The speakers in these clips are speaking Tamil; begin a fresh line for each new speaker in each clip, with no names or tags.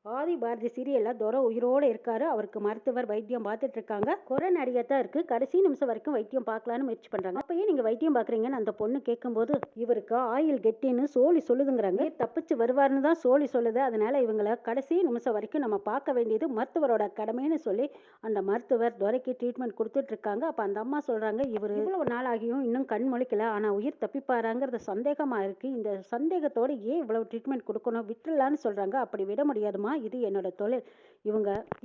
ஆதி பாரதி சீரியல்ல துரை உயிரோட இருக்காரு. அவருக்கு மருத்துவர் வைத்தியம் பார்த்துட்டு இருக்காங்க. குறை நடிகை தான் இருக்கு. கடைசி நிமிஷம் வரைக்கும் வைத்தியம் பார்க்கலான்னு முயற்சி பண்றாங்க. அப்ப ஏன் நீங்க வைத்தியம் பாக்குறீங்கன்னு அந்த பொண்ணு கேட்கும்போது இவருக்கு ஆயில் கெட்டின்னு சோழி சொல்லுதுங்கிறாங்க. தப்பிச்சு வருவாருன்னு தான் சோழி சொல்லுது. அதனால இவங்களை கடைசி நிமிஷம் வரைக்கும் நம்ம பார்க்க வேண்டியது மருத்துவரோட கடமைன்னு சொல்லி அந்த மருத்துவர் துரைக்கு ட்ரீட்மெண்ட் கொடுத்துட்டு இருக்காங்க. அப்ப அந்த அம்மா சொல்றாங்க, இவர் இவ்வளவு நாள் ஆகியும் இன்னும் கண் முழிக்கல, ஆனா உயிர் தப்பிப்பாராங்கிறது சந்தேகமா இருக்கு. இந்த சந்தேகத்தோட ஏன் இவ்வளவு ட்ரீட்மெண்ட் கொடுக்கணும், விட்டுலான்னு சொல்றாங்க. அப்படி விட முடியாதுமா, இது என்னோட தொழில்.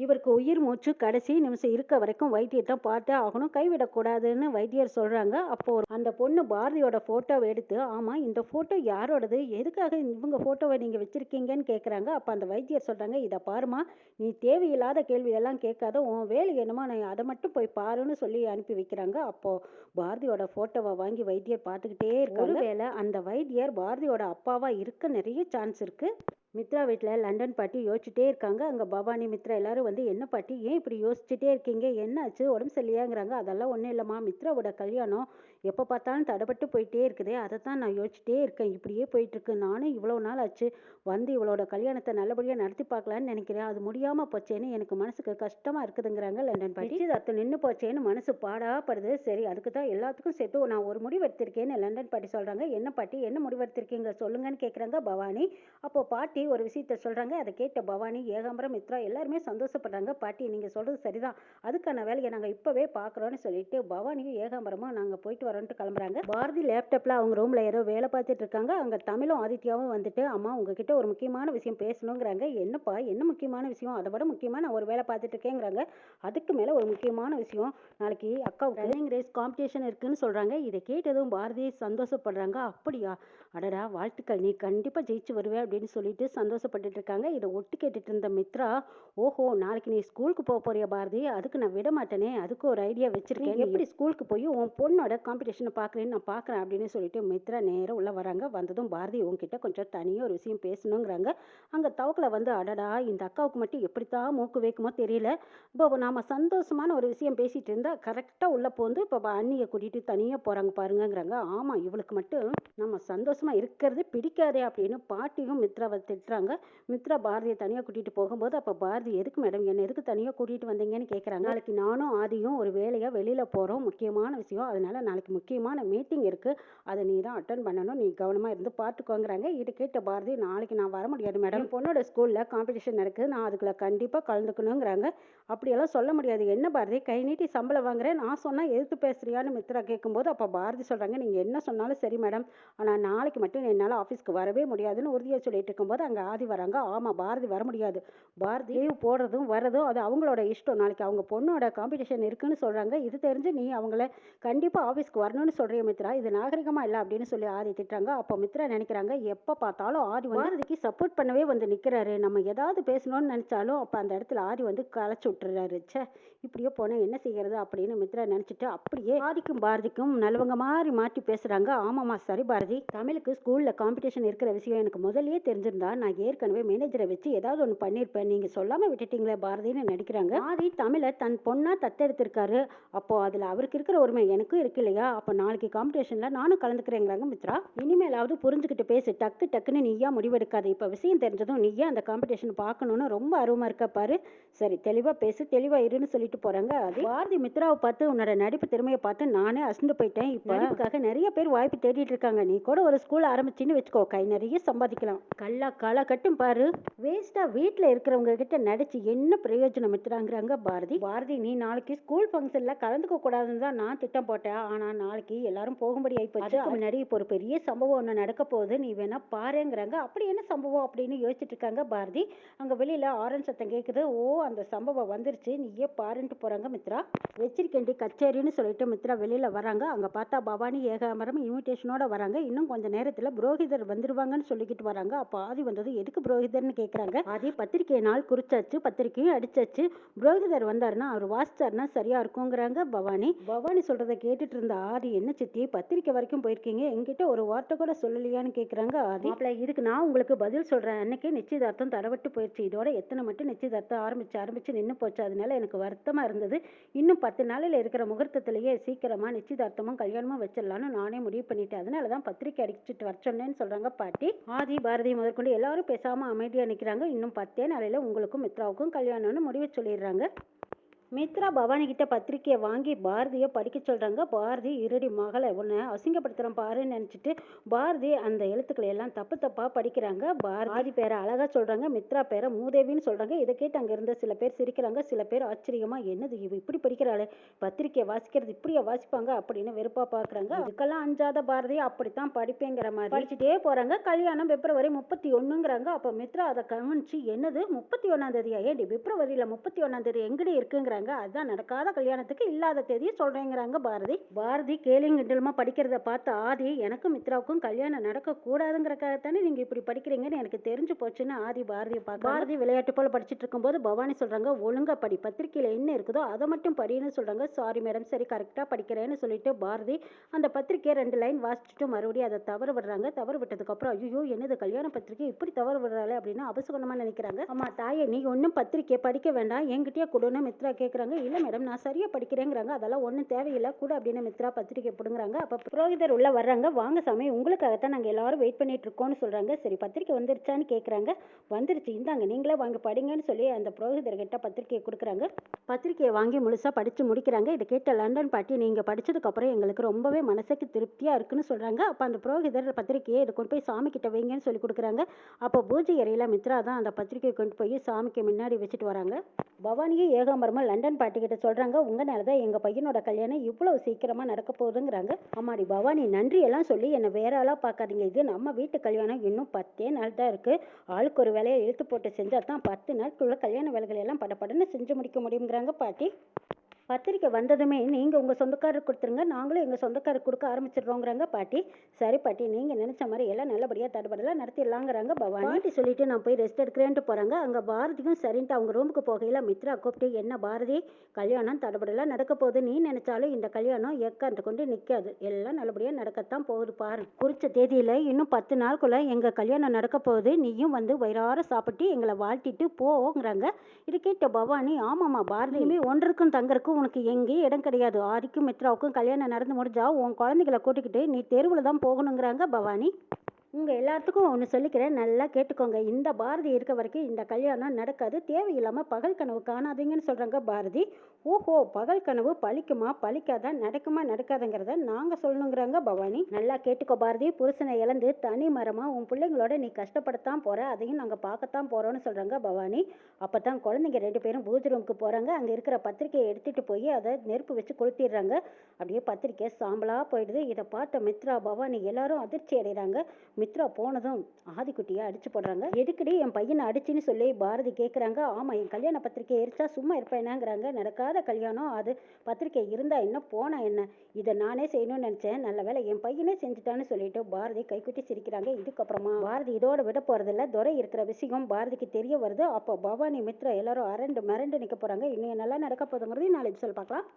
இவருக்கு உயிர் மூச்சு கடைசி நிமிஷம் இருக்க வரைக்கும் வைத்தியத்தை பார்த்தே ஆகணும், கைவிடக்கூடாதுன்னு வைத்தியர் சொல்றாங்க. அப்போ அந்த பொண்ணு பாரதியோட போட்டோவை எடுத்து, ஆமா இந்த போட்டோ யாரோடது, எதுக்காக இவங்க போட்டோவை நீங்க வச்சிருக்கீங்கன்னு கேட்குறாங்க. அப்போ அந்த வைத்தியர் சொல்றாங்க, இதை பாருமா, நீ தேவையில்லாத கேள்வியெல்லாம் கேட்காத, உன் வேலை என்னமோ நான் அதை மட்டும் போய் பாருன்னு சொல்லி அனுப்பி வைக்கிறாங்க. அப்போ பாரதியோட போட்டோவை வாங்கி வைத்தியர் பார்த்துக்கிட்டே இருக்காங்க. ஒருவேளை அந்த வைத்தியர் பாரதியோட அப்பாவா இருக்க நிறைய சான்ஸ் இருக்கு. மித்ரா வீட்டில் லண்டன் பாட்டி யோசிச்சுட்டே இருக்காங்க. அங்கே பவானி மித்ரா எல்லாரும் வந்து, என்ன பாட்டி ஏன் இப்படி யோசிச்சுட்டே இருக்கீங்க, என்னாச்சு, உடம்பு சரியில்லையாங்கிறாங்க. அதெல்லாம் ஒன்றும் இல்லைம்மா, மித்ராவோட கல்யாணம் எப்போ பார்த்தாலும் தடைப்பட்டு போயிட்டே இருக்குதே, அதை தான் நான் யோசிச்சுட்டே இருக்கேன். இப்படியே போயிட்டுருக்கு. நானும் இவ்வளோ நாள் ஆச்சு வந்து இவளோட கல்யாணத்தை நல்லபடியாக நடத்தி பார்க்கலான்னு நினைக்கிறேன். அது முடியாமல் போச்சேன்னு எனக்கு மனசுக்கு கஷ்டமாக இருக்குதுங்கிறாங்க லண்டன் பாட்டி. நிச்சயதார்த்தம் நின்று போச்சேன்னு மனசு பாடாப்படுது. சரி, அதுக்கு தான் எல்லாத்துக்கும் சேர்த்து நான் ஒரு முடிவு எடுத்திருக்கேன்னு லண்டன் பாட்டி சொல்கிறாங்க. என்ன பாட்டி, என்ன முடிவு எடுத்திருக்கீங்க சொல்லுங்கன்னு கேட்குறாங்க பவானி. அப்போ பாட்டி ஒரு விஷயத்த சொல்றாங்க. அதை கேட்ட பவானி, ஏகாம்பரம், மித்ரா எல்லாருமே சந்தோஷப்படுறாங்க. பாட்டி நீங்க சொல்றது சரிதான், அதுக்கான வேலையை நாங்க இப்பவே பாக்குறோம்னு சொல்லிட்டு பவானியும் ஏகாம்பரமும் நாங்க போயிட்டு வரோம்னு கிளம்புறாங்க. பாரதி லேப்டாப்ல அவங்க ரூம்ல ஏதோ வேலை பார்த்துட்டு இருக்காங்க. அங்க தமிழும் ஆதித்யாவும் வந்துட்டு, அம்மா உங்ககிட்ட ஒரு முக்கியமான விஷயம் பேசணுங்கிறாங்க. என்னப்பா, என்ன முக்கியமான விஷயம், அதை விட முக்கியமா நான் ஒரு வேலை பார்த்துட்டு இருக்கேங்கிறாங்க. அதுக்கு மேல ஒரு முக்கியமான விஷயம், நாளைக்கு அக்காவுக்கு ரன்னிங் ரேஸ் காம்படிஷன் இருக்குன்னு சொல்றாங்க. இதை கேட்டதும் பாரதி சந்தோஷப்படுறாங்க. அப்படியா, அடடா வாழ்த்துக்கள், நீ கண்டிப்பா ஜெயிச்சு வருவே அப்படின்னு சொல்லிட்டு சந்தோஷப்பட்டுட்டு இருக்காங்க. இதை ஒட்டு கேட்டுட்டு இருந்த மித்ரா, ஓஹோ நாளைக்கு நீ ஸ்கூலுக்கு போக போறியா பாரதி, அதுக்கு நான் விட மாட்டேனே, அதுக்கு ஒரு ஐடியா வச்சிருக்கேன், எப்படி ஸ்கூலுக்கு போய் உன் பொண்ணோட காம்படிஷனை பார்க்குறேன்னு நான் பார்க்குறேன் அப்படின்னு சொல்லிட்டு மித்ரா நேரம் உள்ள வராங்க. வந்ததும் பாரதி உங்ககிட்ட கொஞ்சம் தனியாக ஒரு விஷயம் பேசணுங்கிறாங்க. அங்கே தவக்கில் வந்து, அடடா இந்த அக்காவுக்கு மட்டும் எப்படித்தான் மூக்கு வைக்குமோ தெரியல, இப்போ நாம சந்தோஷமான ஒரு விஷயம் பேசிட்டு இருந்தா கரெக்டாக உள்ள போந்து இப்போ அண்ணியை கூட்டிட்டு தனியாக போறாங்க பாருங்கிறாங்க. ஆமா, இவளுக்கு மட்டும் நம்ம சந்தோஷமா இருக்கிறது பிடிக்காதே அப்படின்னு பாட்டியும் மித்ராவை திட்டுறாங்க. மித்ரா பாரதியை தனியாக கூட்டிகிட்டு போகும்போது, அப்போ பாரதி, எதுக்கு மேடம் என்னை எதுக்கு தனியாக கூட்டிகிட்டு வந்தீங்கன்னு கேட்குறாங்க. நாளைக்கு நானும் ஆதியும் ஒரு வேலையாக வெளியில் போகிறோம், முக்கியமான விஷயம், அதனால நாளைக்கு முக்கியமான மீட்டிங் இருக்குது, அதை நீ தான் அட்டன் பண்ணணும், நீ கவனமாக இருந்து பார்த்துக்கோங்கிறாங்க. இது கேட்ட பாரதி, நாளைக்கு நான் வர முடியாது மேடம், பொண்ணோட ஸ்கூலில் காம்படிஷன் நடக்குது, நான் அதுக்குள்ள கண்டிப்பாக கலந்துக்கணுங்கிறாங்க. அப்படியெல்லாம் சொல்ல முடியாது, என்ன பாரதி கை நீட்டி சம்பளம் வாங்குறேன், நான் சொன்னால் எதிர்த்து பேசுறியான்னு மித்ரா கேட்கும்போது, அப்போ பாரதி சொல்கிறாங்க, நீங்கள் என்ன சொன்னாலும் சரி மேடம், ஆனால் நாளைக்கு மட்டும் என்னால் ஆஃபீஸ்க்கு வரவே முடியாதுன்னு உறுதியாக சொல்லிட்டு இருக்கும்போது அங்கே ஆதி வராங்க. ஆமாம், பாரதி வர முடியாது, பாரதி லீவ் போடுறதும் வரதும் அது அவங்களோட இஷ்டம், நாளைக்கு அவங்க பொண்ணோட காம்படிஷன் இருக்குன்னு சொல்கிறாங்க. இது தெரிஞ்சு நீ அவங்கள கண்டிப்பாக ஆஃபீஸ்க்கு வரணும்னு சொல்கிறிய மித்ரா, இது நாகரிகமாக இல்லை அப்படின்னு சொல்லி ஆதி திட்டுறாங்க. அப்போ மித்ரா நினைக்கிறாங்க, எப்போ பார்த்தாலும் ஆதி பாரதிக்கு சப்போர்ட் பண்ணவே வந்து நிற்கிறாரு, நம்ம ஏதாவது பேசணும்னு நினச்சாலும் அப்போ அந்த இடத்துல ஆதி வந்து களைச்சி விட்டுறாரு. சே, இப்படியே போனால் என்ன செய்கிறது அப்படின்னு மித்ரா நினச்சிட்டு அப்படியே ஆதிக்கும் பாரதிக்கும் நல்லவங்க மாதிரி மாற்றி பேசுகிறாங்க. ஆமாம்மா சரி பாரதி, தமிழுக்கு ஸ்கூலில் காம்படிஷன் இருக்கிற விஷயம் எனக்கு முதல்லயே தெரிஞ்சிருந்தா நான் ஏற்கனவே மேனேஜரை வச்சு ஏதாவது ஒன்று பண்ணியிருப்பேன், நீங்கள் சொல்லாமல் விட்டுட்டீங்களே பாரதின்னு நடிக்கிறாங்க. ஆதி தமிழை தன் பொண்ணா தத்தெடுத்திருக்காரு, அப்போ அதில் அவருக்கு இருக்கிற உரிமை எனக்கும் இருக்கு இல்லையா, அப்போ நாளைக்கு காம்படிஷனில் நானும் கலந்துக்கிறேங்கிறாங்க மித்ரா. இனிமேலாவது புரிஞ்சுக்கிட்டு பேசு, டக்குன்னு நீயா முடிவெடுக்காது, இப்போ விஷயம் தெரிஞ்சதும் நீயா அந்த காம்படிஷன் பார்க்கணுன்னு ரொம்ப ஆர்வமாக இருக்க பாரு, சரி தெளிவாக பேசு, தெளிவாக இருன்னு சொல்லிட்டு போகிறாங்க. அது பாரதி மித்ராவை பார்த்து, உன்னோட நடிப்பு திறமையை பார்த்து நானே அசந்து போயிட்டேன், இப்போ நடிப்புக்காக நிறைய பேர் வாய்ப்பு தேடிட்டு இருக்காங்க, நீ கூட ஒரு ஸ்கூல் ஆரம்பிச்சின்னு வச்சுக்கோ, கை நிறைய சம்பாதிக்கலாம், களை கட்டும் பாரு, வேஸ்டா வீட்டில் இருக்கிறவங்க கிட்ட நடிச்சு என்ன பிரயோஜனம் மித்ராங்கிறாங்க பாரதி. பாரதி, நீ நாளைக்கு ஸ்கூல் ஃபங்க்ஷன்ல கலந்துக்க கூடாதுன்னு தான் நான் திட்டம் போட்டேன், ஆனால் நாளைக்கு எல்லாரும் போகும்படி ஆயிப்போச்சு, முன்னாடி இப்போ ஒரு பெரிய சம்பவம் ஒன்று நடக்க போகுது, நீ வேணா பாருங்கிறாங்க. அப்படி என்ன சம்பவம் அப்படின்னு யோசிச்சுட்டு இருக்காங்க பாரதி. அங்கே வெளியில் ஆரன் சத்தம் கேட்குது. ஓ, அந்த சம்பவம் வந்துருச்சு, நீயே பாருன்ட்டு போகிறாங்க மித்ரா. வச்சிருக்கேன்டி கச்சேரின்னு சொல்லிட்டு மித்ரா வெளியில் வராங்க. அங்கே பார்த்தா பவானி ஏகாம்பரம் இன்விடேஷனோட வராங்க. இன்னும் கொஞ்சம் நேரத்தில் புரோகிதர் வந்துருவாங்கன்னு சொல்லிக்கிட்டு வராங்க. அப்போ ஆதி வந்தது, எதுக்கு புரோகிதர்னு கேட்குறாங்க. ஆதி, பத்திரிகை நாள் குறிச்சாச்சு, பத்திரிக்கையும் அடிச்சாச்சு, புரோகிதர் வந்தாருன்னா அவர் வாசிச்சாருன்னா சரியா இருக்குங்கிறாங்க பவானி. பவானி சொல்றதை கேட்டுட்டு இருந்த ஆதி. என்ன சித்தி பத்திரிக்கை வரைக்கும் போயிருக்கீங்க, என்கிட்ட ஒரு வார்த்தை கூட சொல்லலையான்னு கேட்குறாங்க ஆதி. மாப்பிள்ள இதுக்கு நான் உங்களுக்கு பதில் சொல்கிறேன். அன்னைக்கே நிச்சயதார்த்தம் தடவட்டு போயிடுச்சு. இதோட எத்தனை மட்டும் நிச்சயதார்த்தம் ஆரம்பிச்சு நின்று போச்சு. அதனால எனக்கு வருத்தமாக இருந்தது. இன்னும் 10 நாளில் இருக்கிற முகூர்த்தத்திலேயே சீக்கிரமாக நிச்சயதார்த்தமும் கல்யாணமும் வச்சிடலான்னு நானே முடிவு பண்ணிட்டேன். அதனால தான் பத்திரிக்கை அடிச்சுட்டு வர சொன்னேன்னு சொல்கிறாங்க பாட்டி. ஆதி பாரதி முதற்கொண்டு எல்லாரும் பேசாமல் அமைதியாக நிற்கிறாங்க. இன்னும் 10 நாளையில் உங்களுக்கும் மித்ராவுக்கும் கல்யாணம்னு முடிவு சொல்லிடுறாங்க. மித்ரா பவானி கிட்ட பத்திரிக்கையை வாங்கி பாரதியை படிக்க சொல்கிறாங்க. பாரதி இருடி மகளை உன்னை அசிங்கப்படுத்துகிறோம் பாருன்னு நினச்சிட்டு பாரதி அந்த எழுத்துக்களை எல்லாம் தப்பு தப்பாக படிக்கிறாங்க. ஆதி பேரை அழகாக சொல்கிறாங்க, மித்ரா பேரை மூதேவின்னு சொல்கிறாங்க. இதை கேட்டு அங்கே இருந்த சில பேர் சிரிக்கிறாங்க, சில பேர் ஆச்சரியமாக என்னது இவ இப்படி படிக்கிறாளே, பத்திரிக்கையை வாசிக்கிறது இப்படியே வாசிப்பாங்க அப்படின்னு வெறுப்பாக பார்க்குறாங்க. இதுக்கெல்லாம் அஞ்சாத பாரதி அப்படித்தான் படிப்பேங்கிற மாதிரி படிச்சுட்டே போகிறாங்க. கல்யாணம் பிப்ரவரி 31ங்கிறாங்க. அப்போ மித்ரா அதை கவனிச்சு என்னது 31ஆம் ஏடி பிப்ரவரியில் 31ஆம் எங்கடி இருக்குங்கிறாங்க. அதான் நடக்காத கல்யாணத்துக்கு இல்லாத தேதியை சொல்றேங்கிறாங்க பாரதி. பாரதி கேலிங் கிண்டலுமா படிக்கிறத பார்த்து ஆதி எனக்கும் மித்ராவுக்கும் கல்யாணம் நடக்க கூடாதுங்கிறக்காகத்தானே நீங்க இப்படி படிக்கிறீங்கன்னு எனக்கு தெரிஞ்சு போச்சுன்னு ஆதி பாரதியை பார்க்க. பாரதி விளையாட்டு போல படிச்சுட்டு இருக்கும்போது பவானி சொல்றாங்க, ஒழுங்கா படி, பத்திரிக்கையில என்ன இருக்குதோ அதை மட்டும் படின்னு சொல்றாங்க. சாரி மேடம், சரி கரெக்டா படிக்கிறேன்னு சொல்லிட்டு பாரதி அந்த பத்திரிக்கையை 2 லைன் வாசிச்சுட்டு மறுபடியும் அதை தவறு விடுறாங்க. தவறு விட்டதுக்கு அப்புறம் ஐயோ என்னது கல்யாண பத்திரிக்கை இப்படி தவறு விடுறாளே அப்படின்னு அபசகுணமா நினைக்கிறாங்க. ஆமா தாயே, நீ ஒன்னும் பத்திரிக்கையை படிக்க வேண்டாம், என்கிட்டயே கொடுன்னு மித்ரா கேட்குறாங்க. இல்லை மேடம் நான் சரியாக படிக்கிறேங்கிறாங்க. அதெல்லாம் ஒன்றும் தேவையில்லை கூட அப்படின்னு மித்ரா பத்திரிக்கை பிடுங்குறாங்க. அப்போ புரோகிதர் உள்ள வர்றாங்க. வாங்க சாமி, உங்களுக்காகத்தான் நாங்கள் எல்லாரும் வெயிட் பண்ணிட்டு இருக்கோம்னு சொல்கிறாங்க. சரி பத்திரிக்கை வந்துருச்சான்னு கேட்குறாங்க. வந்துருச்சு, இந்தாங்க நீங்களே வாங்க படிங்கன்னு சொல்லி அந்த புரோகிதர்கிட்ட பத்திரிக்கையை கொடுக்குறாங்க. பத்திரிக்கையை வாங்கி முழுசாக படித்து முடிக்கிறாங்க. இதை கேட்ட லண்டன் பாட்டி, நீங்கள் படித்ததுக்கப்புறம் எங்களுக்கு ரொம்பவே மனசுக்கு திருப்தியாக இருக்குன்னு சொல்கிறாங்க. அப்போ அந்த புரோகிதர் பத்திரிக்கையை இதை கொண்டு போய் சாமி கிட்ட வைங்கன்னு சொல்லி கொடுக்குறாங்க. அப்போ பூஜை அறையில் மித்ரா தான் அந்த பத்திரிக்கையை கொண்டு போய் சாமிக்கு முன்னாடி வச்சுட்டு வராங்க. பவானியும் ஏகாம்பரமும் லண்டன் பாட்டி கிட்ட சொல்றாங்க, உங்கனால தான் எங்க பையனோட கல்யாணம் இவ்வளவு சீக்கிரமா நடக்க போகுதுங்கிறாங்க. அம்மாடி பவானி, நன்றி எல்லாம் சொல்லி என்னை வேற ஆளா பார்க்காதீங்க. இது நம்ம வீட்டு கல்யாணம், இன்னும் 10 நாள் தான் இருக்கு. ஆளுக்கு ஒரு வேலையை இழுத்து போட்டு செஞ்சா தான் 10 நாட்குள்ள கல்யாண வேலைகள் எல்லாம் படப்படன்னு செஞ்சு முடிக்க முடியுங்கிறாங்க பாட்டி. பத்திரிக்கை வந்ததுமே நீங்கள் உங்கள் சொந்தக்காரருக்கு கொடுத்துருங்க, நாங்களும் எங்கள் சொந்தக்காரருக்கு கொடுக்க ஆரம்பிச்சிடுறோங்கிறாங்க பாட்டி. சரி பாட்டி, நீங்கள் நினச்ச மாதிரி எல்லாம் நல்லபடியாக தடுபடலாம் நடத்திடலாங்கிறாங்க பவானி. பாட்டி சொல்லிட்டு நான் போய் ரெஸ்ட் எடுக்கிறேன்ட்டு போகிறாங்க. அங்கே பாரதிக்கும் சரின்ட்டு அவங்க ரூமுக்கு போகையில் மித்ரா கூப்பிட்டு, என்ன பாரதி, கல்யாணம் தடுபடலாம் நடக்க போகுது. நீ நினச்சாலும் இந்த கல்யாணம் எக்காண்டு கொண்டு நிற்காது, எல்லாம் நல்லபடியாக நடக்கத்தான் போகுது பாரு. குறித்த தேதியில் இன்னும் 10 நாளுக்குள்ளே எங்கள் கல்யாணம் நடக்க போகுது. நீயும் வந்து வயிறார சாப்பிட்டு எங்களை வாழ்த்திட்டு போங்கிறாங்க. இது கேட்ட பவானி, ஆமாம்மா பாரதியுமே ஒன்றுக்கும் தங்கருக்கும் உனக்கு எங்கேயும் இடம் கிடையாது. ஆதிக்கும் மித்ராவுக்கும் கல்யாணம் நடந்து முடிஞ்சா உன் குழந்தைகளை கூட்டிக்கிட்டு நீ தெருவில் தான் போகணுங்கிறாங்க பவானி. உங்கள் எல்லாத்துக்கும் ஒன்று சொல்லிக்கிறேன், நல்லா கேட்டுக்கோங்க. இந்த பாரதி இருக்க வரைக்கும் இந்த கல்யாணம் நடக்காது. தேவையில்லாமல் பகல் கனவு காணாதீங்கன்னு சொல்கிறாங்க பாரதி. ஓஹோ, பகல் கனவு பழிக்குமா பழிக்காதா, நடக்குமா நடக்காதுங்கிறத நாங்கள் சொல்லணுங்கிறாங்க பவானி. நல்லா கேட்டுக்கோ பாரதி, புருஷனை இழந்து தனி மரமாக உன் பிள்ளைங்களோட நீ கஷ்டப்படத்தான் போகிற, அதையும் நாங்கள் பார்க்கத்தான் போகிறோன்னு சொல்கிறாங்க பவானி. அப்போ தான் குழந்தைங்க 2 பேரும் பூஜை ரூமுக்கு போகிறாங்க. அங்கே இருக்கிற பத்திரிக்கையை எடுத்துகிட்டு போய் அதை நெருப்பு வச்சு கொளுத்திடுறாங்க. அப்படியே பத்திரிக்கை சாம்பலாக போயிடுது. இதை பார்த்த மித்ரா பவானி எல்லாரும் அதிர்ச்சி அடைகிறாங்க. மித்ரா போனதும் ஆதிக்குட்டியை அடிச்சு போடுறாங்க. எதுக்கடி என் பையனை அடிச்சுன்னு சொல்லி பாரதி கேட்குறாங்க. ஆமாம், என் கல்யாண பத்திரிக்கை எரிச்சா சும்மா இருப்பேனாங்கிறாங்க. நடக்காத கல்யாணம், அது பத்திரிக்கை இருந்தா என்ன போனா என்ன, இதை நானே செய்யணும்னு நினச்சேன், நல்ல வேலை என் பையனே செஞ்சுட்டான்னு சொல்லிட்டு பாரதி கைக்குட்டி சிரிக்கிறாங்க. இதுக்கப்புறமா பாரதி இதோட விட போகிறதில்ல. துரை இருக்கிற விஷயம் பாரதிக்கு தெரிய வருது. அப்போ பவானி மித்ரா எல்லாரும் அரண்டு மிரண்டு நிற்க போகிறாங்க. இன்னும் நல்லா நடக்க போதுங்கிறது நாளைக்கு சொல்லி பார்க்கலாம்.